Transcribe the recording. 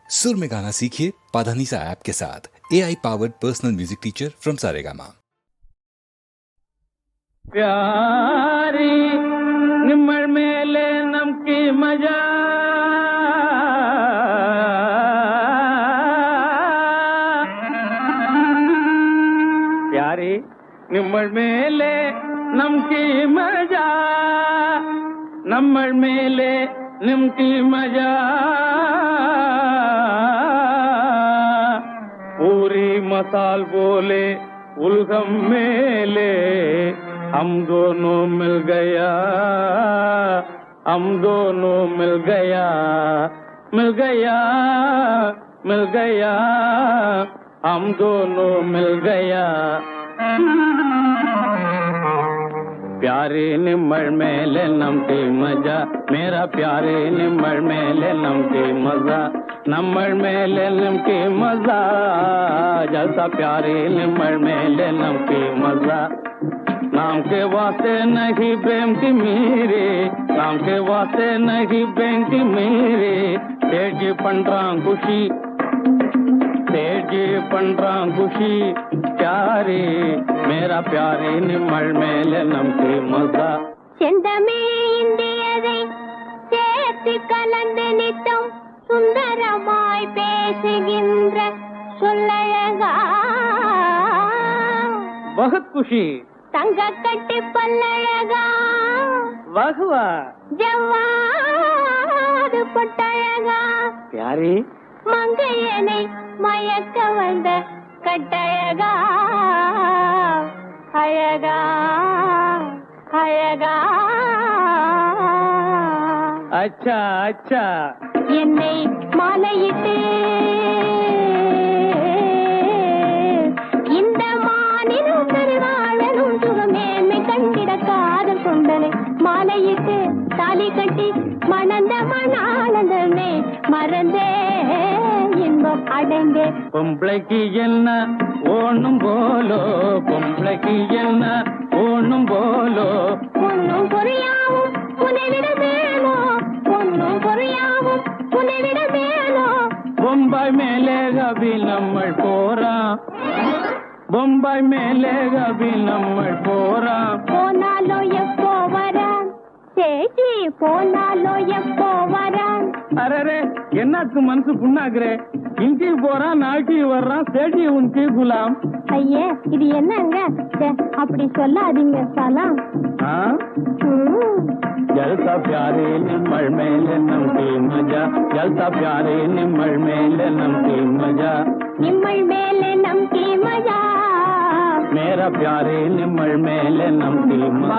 सुर में गाना सीखिए पाधानीसा ऐप के साथ। AI powered personal music teacher from Saregama. प्यारी निम्मल मेले नमकी मजा प्यारी निम्मल मेले नमकी मजा नम्मल मेले निमकी मजा पूरी मसाल बोले उलगम मेले हम दोनों मिल गया हम दोनों मिल गया मिल गया मिल गया हम दोनों मिल गया प्यारे निम्मल मेले नमकी मजा मेरा प्यारे निम्मल मेले नमकी मजा नम्मल मेले नमकी मजा जैसा प्यारे निम्मल मेले नमकी मजा नाम के वास्ते नहीं प्रेम की मेरे नाम के वास्ते नहीं प्रेम की मेरे तेजी पंड्रा खुशी तेजी पंड्रा खुशी प्यारे मेरा प्यारे निम्मल मेले नमकी मजा செந்தமே இந்தியதை சேர்த்து கலந்து நித்தம் சுந்தரமாய் பேசுகின்ற சொல்லழகா बहुत खुशी தங்க கட்டி பல்லழகா वाहवा ஜவ்வாது பொட்டழகா प्यारे மங்கையனை மயக்க வந்த கட்டழகா அழகா அழகா अच्छा अच्छा என்னை மாலையிட்டு இந்த மானினும் திருவாழனும் சுகமேன்மை கண்டிட காதல் கொண்டனை மாலையிட்டு தாலி கட்டி மணந்த மணானந்தமே மறந்தே இன்பம் அடைந்தே பொம்பளைக்கு என்ன ஓணும் போலோ பொம்பளைக்கு என்ன ஓணும் போலோ பொண்ணும் பொறியாவும் புனைவிட மேலோ பொண்ணும் பொறியாவும் புனைவிட மேலோ बम्बई मेले कभी नम्मल पोरा बम्बई मेले कभी नम्मल पोरा போனாலோ எப்போ வரான் சேச்சி போனாலோ எப்போ வரான் அரே என்னாச்சு மனசு புண்ணாக்குறே இங்கி போறான் நாட்டி வர்றான் சேடி உன்கி குலாம் ஐயே இது என்னங்க ச்சே, அப்படி சொல்லாதீங்க சலாம் जलसा प्यारे निम्मल मेले नमकी मजा जलसा प्यारे निम्मल मेले नमकी मजा நிம்மல் மேலே நம்பி மஜா मेरा प्यारे निम्मल मेले नमकी मजा